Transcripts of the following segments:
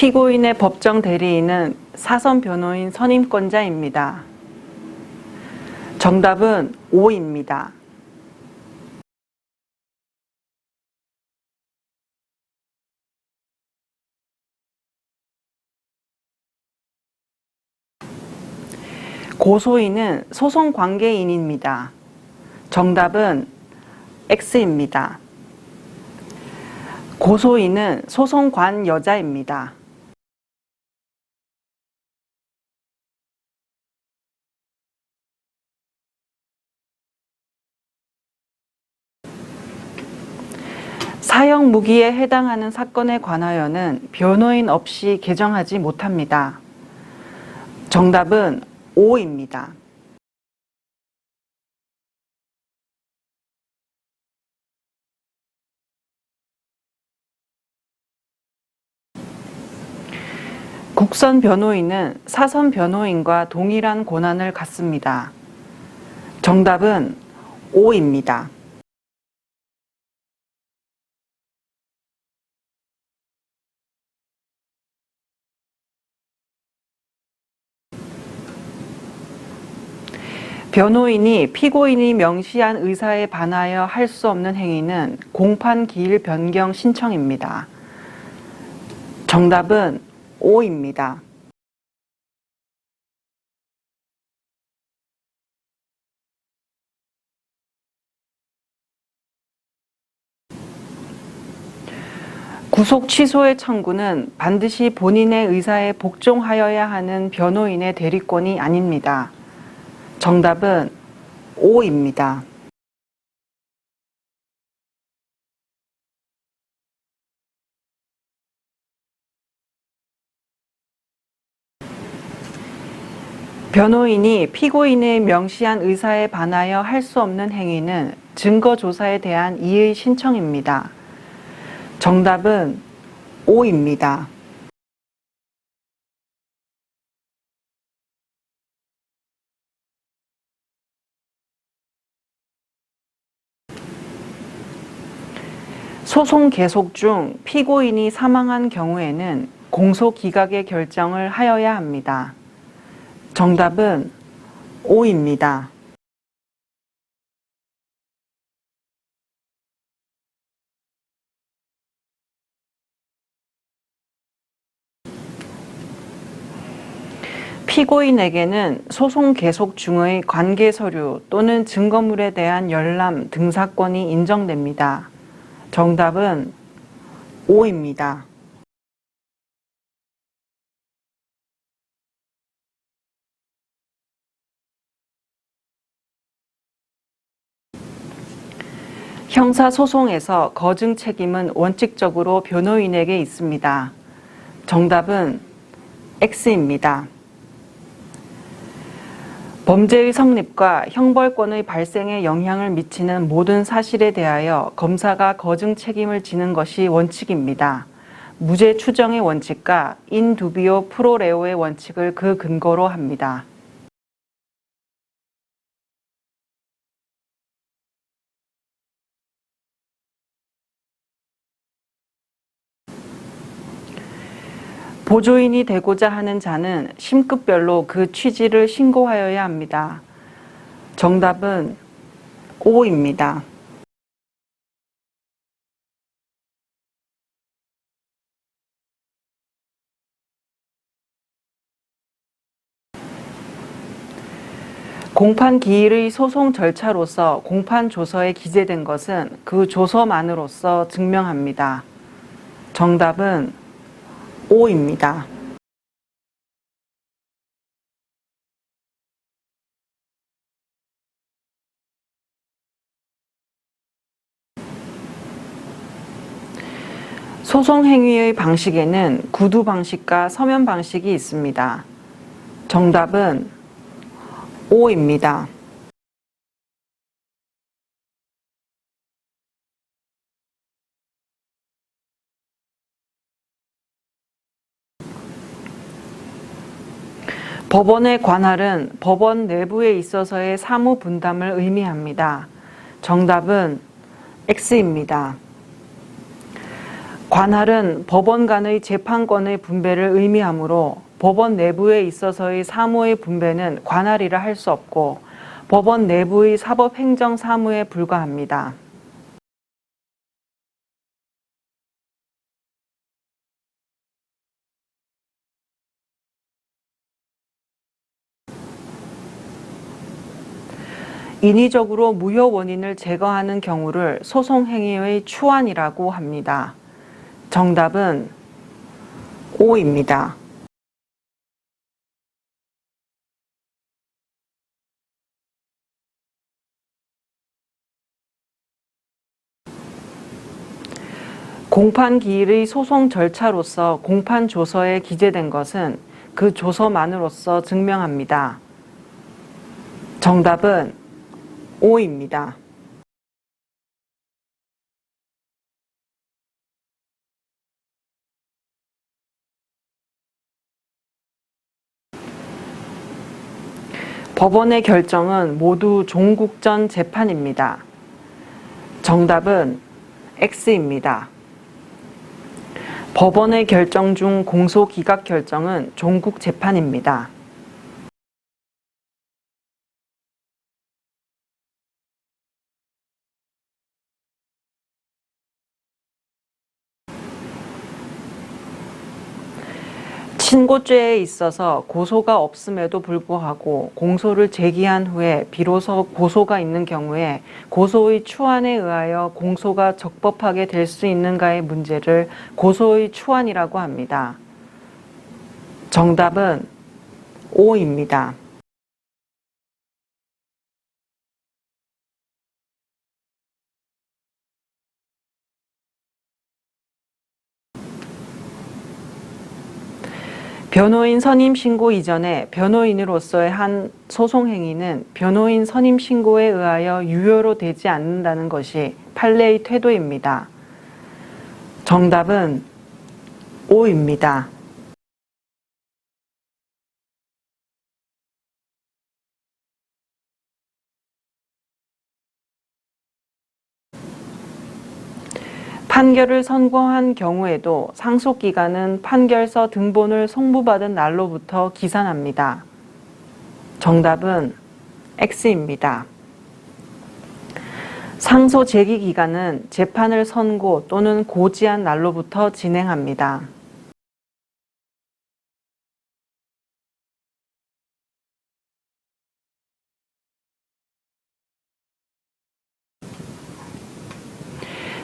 피고인의 법정 대리인은 사선 변호인 선임권자입니다. 정답은 O입니다. 고소인은 소송 관계인입니다. 정답은 X입니다. 고소인은 소송 관여자입니다. 사형 무기에 해당하는 사건에 관하여는 변호인 없이 개정하지 못합니다. 정답은 O입니다. 국선 변호인은 사선 변호인과 동일한 권한을 갖습니다. 정답은 O입니다. 변호인이 피고인이 명시한 의사에 반하여 할 수 없는 행위는 공판 기일 변경 신청입니다. 정답은 O입니다. 구속 취소의 청구는 반드시 본인의 의사에 복종하여야 하는 변호인의 대리권이 아닙니다. 정답은 O입니다. 변호인이 피고인의 명시한 의사에 반하여 할 수 없는 행위는 증거조사에 대한 이의 신청입니다. 정답은 O입니다. 소송 계속 중 피고인이 사망한 경우에는 공소기각의 결정을 하여야 합니다. 정답은 O입니다. 피고인에게는 소송 계속 중의 관계 서류 또는 증거물에 대한 열람, 등사권이 인정됩니다. 정답은 O입니다. 형사소송에서 거증 책임은 원칙적으로 변호인에게 있습니다. 정답은 X입니다. 범죄의 성립과 형벌권의 발생에 영향을 미치는 모든 사실에 대하여 검사가 거증 책임을 지는 것이 원칙입니다. 무죄 추정의 원칙과 인 두비오 프로 레오의 원칙을 그 근거로 합니다. 보조인이 되고자 하는 자는 심급별로 그 취지를 신고하여야 합니다. 정답은 O입니다. 공판 기일의 소송 절차로서 공판 조서에 기재된 것은 그 조서만으로서 증명합니다. 정답은 O입니다. 소송 행위의 방식에는 구두 방식과 서면 방식이 있습니다. 정답은 O입니다. 법원의 관할은 법원 내부에 있어서의 사무 분담을 의미합니다. 정답은 X입니다. 관할은 법원 간의 재판권의 분배를 의미하므로 법원 내부에 있어서의 사무의 분배는 관할이라 할 수 없고 법원 내부의 사법행정 사무에 불과합니다. 인위적으로 무효 원인을 제거하는 경우를 소송행위의 추안이라고 합니다. 정답은 O입니다. 공판기일의 소송 절차로서 공판 조서에 기재된 것은 그 조서만으로서 증명합니다. 정답은 O입니다. 법원의 결정은 모두 종국전 재판입니다. 정답은 X입니다. 법원의 결정 중 공소 기각 결정은 종국 재판입니다. 신고죄에 있어서 고소가 없음에도 불구하고 공소를 제기한 후에 비로소 고소가 있는 경우에 고소의 추안에 의하여 공소가 적법하게 될 수 있는가의 문제를 고소의 추안이라고 합니다. 정답은 O입니다. 변호인 선임 신고 이전에 변호인으로서의 한 소송 행위는 변호인 선임 신고에 의하여 유효로 되지 않는다는 것이 판례의 태도입니다. 정답은 O입니다. 판결을 선고한 경우에도 상속기간은 판결서 등본을 송부받은 날로부터 기산합니다. 정답은 X입니다. 상소 제기 기간은 재판을 선고 또는 고지한 날로부터 진행합니다.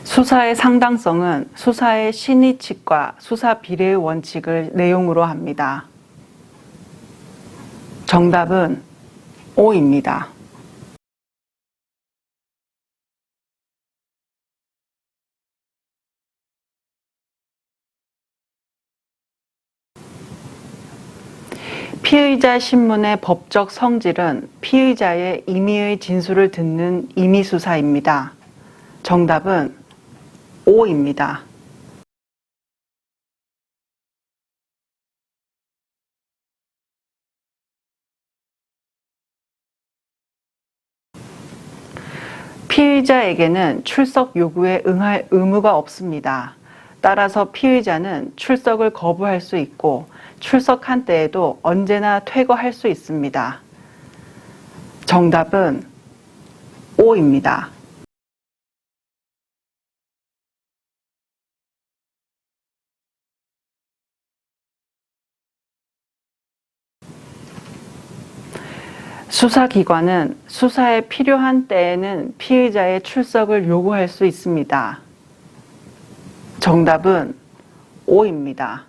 수사의 상당성은 수사의 신의칙과 수사 비례의 원칙을 내용으로 합니다. 정답은 O입니다. 피의자 신문의 법적 성질은 피의자의 임의의 진술을 듣는 임의수사입니다. 정답은 O입니다. 피의자에게는 출석 요구에 응할 의무가 없습니다. 따라서 피의자는 출석을 거부할 수 있고 출석한 때에도 언제나 퇴거할 수 있습니다. 정답은 O입니다. 수사기관은 수사에 필요한 때에는 피의자의 출석을 요구할 수 있습니다. 정답은 O입니다.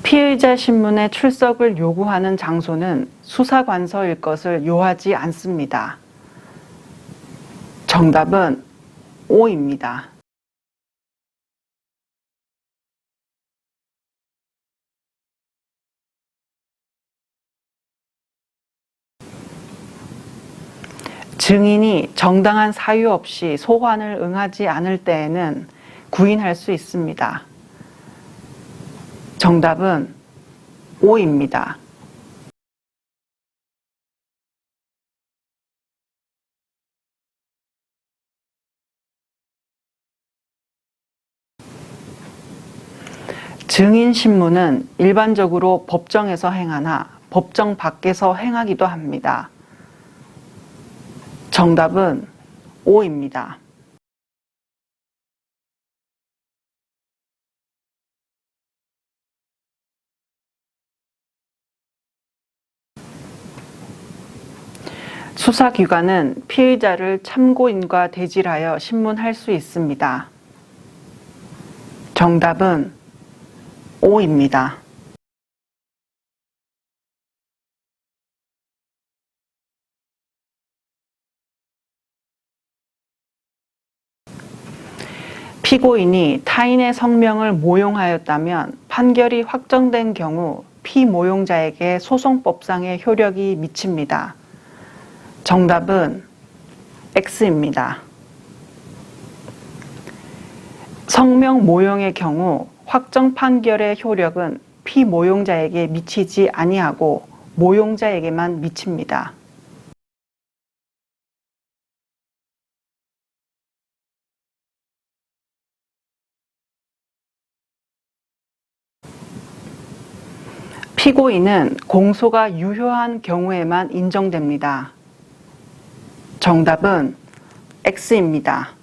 피의자 신문에 출석을 요구하는 장소는 수사관서일 것을 요하지 않습니다. 정답은 O입니다. 증인이 정당한 사유 없이 소환을 응하지 않을 때에는 구인할 수 있습니다. 정답은 O입니다. 증인 신문은 일반적으로 법정에서 행하나 법정 밖에서 행하기도 합니다. 정답은 O입니다. 수사기관은 피의자를 참고인과 대질하여 신문할 수 있습니다. 정답은 O입니다. 피고인이 타인의 성명을 모용하였다면 판결이 확정된 경우 피모용자에게 소송법상의 효력이 미칩니다. 정답은 X입니다. 성명 모용의 경우 확정 판결의 효력은 피모용자에게 미치지 아니하고 모용자에게만 미칩니다. 피고인은 공소가 유효한 경우에만 인정됩니다. 정답은 X입니다.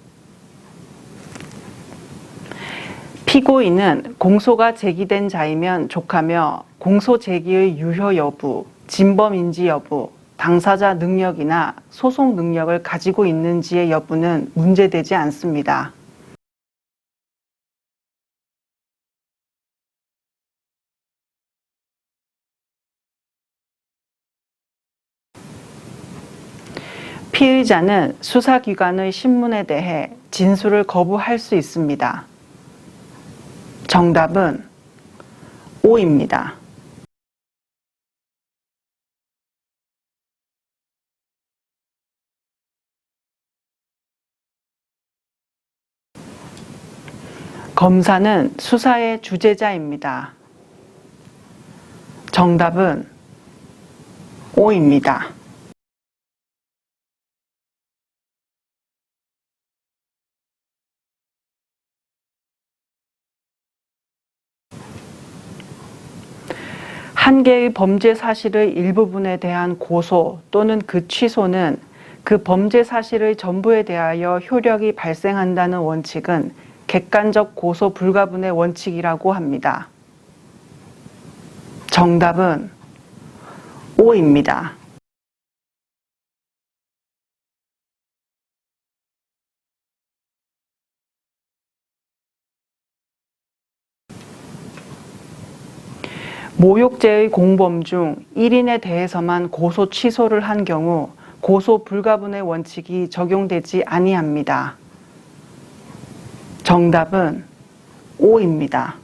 피고인은 공소가 제기된 자이면 족하며 공소 제기의 유효 여부, 진범인지 여부, 당사자 능력이나 소송 능력을 가지고 있는지의 여부는 문제되지 않습니다. 피의자는 수사기관의 신문에 대해 진술을 거부할 수 있습니다. 정답은 O입니다. 검사는 수사의 주재자입니다. 정답은 O입니다. 한 개의 범죄 사실의 일부분에 대한 고소 또는 그 취소는 그 범죄 사실의 전부에 대하여 효력이 발생한다는 원칙은 객관적 고소 불가분의 원칙이라고 합니다. 정답은 O입니다. 모욕죄의 공범 중 1인에 대해서만 고소 취소를 한 경우 고소 불가분의 원칙이 적용되지 아니합니다. 정답은 O입니다.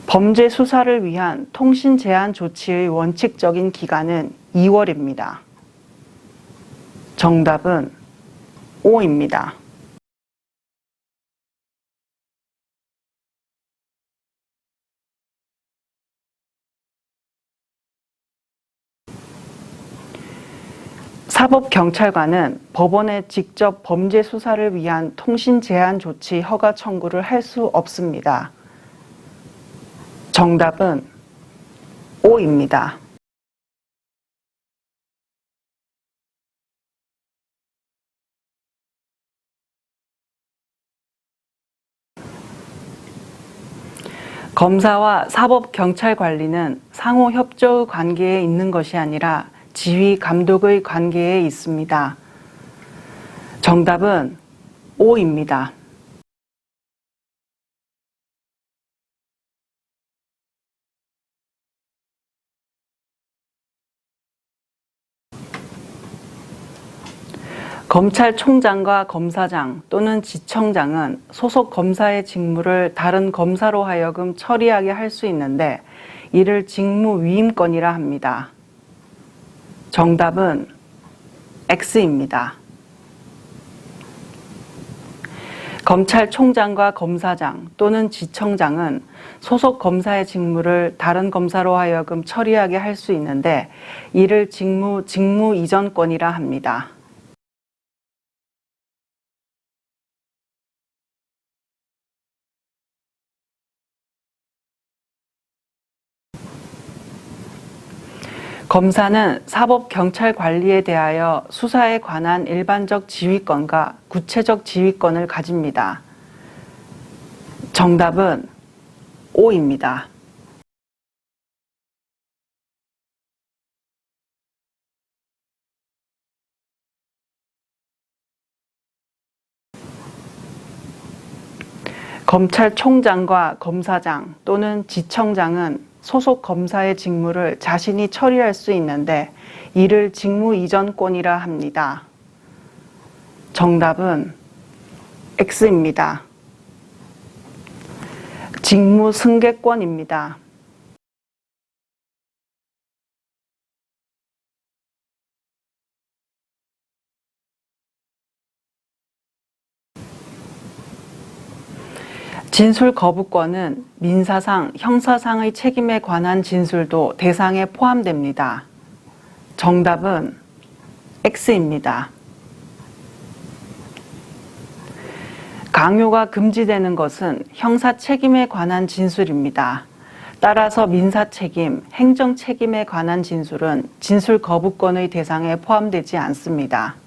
범죄 수사를 위한 통신 제한 조치의 원칙적인 기간은 2월입니다. 정답은 O입니다. 사법경찰관은 법원에 직접 범죄 수사를 위한 통신 제한 조치 허가 청구를 할 수 없습니다. 정답은 O입니다. 검사와 사법경찰관리는 상호 협조의 관계에 있는 것이 아니라 지휘 감독의 관계에 있습니다. 정답은 O입니다. 검찰총장과 검사장 또는 지청장은 소속 검사의 직무를 다른 검사로 하여금 처리하게 할 수 있는데 이를 직무위임권이라 합니다. 정답은 X입니다. 검찰총장과 검사장 또는 지청장은 소속 검사의 직무를 다른 검사로 하여금 처리하게 할 수 있는데 이를 직무 이전권이라 합니다. 검사는 사법 경찰 관리에 대하여 수사에 관한 일반적 지휘권과 구체적 지휘권을 가집니다. 정답은 O입니다. 검찰총장과 검사장 또는 지청장은 소속 검사의 직무를 자신이 처리할 수 있는데 이를 직무 이전권이라 합니다. 정답은 X입니다. 직무 승계권입니다. 진술 거부권은 민사상, 형사상의 책임에 관한 진술도 대상에 포함됩니다. 정답은 X입니다. 강요가 금지되는 것은 형사 책임에 관한 진술입니다. 따라서 민사 책임, 행정 책임에 관한 진술은 진술 거부권의 대상에 포함되지 않습니다.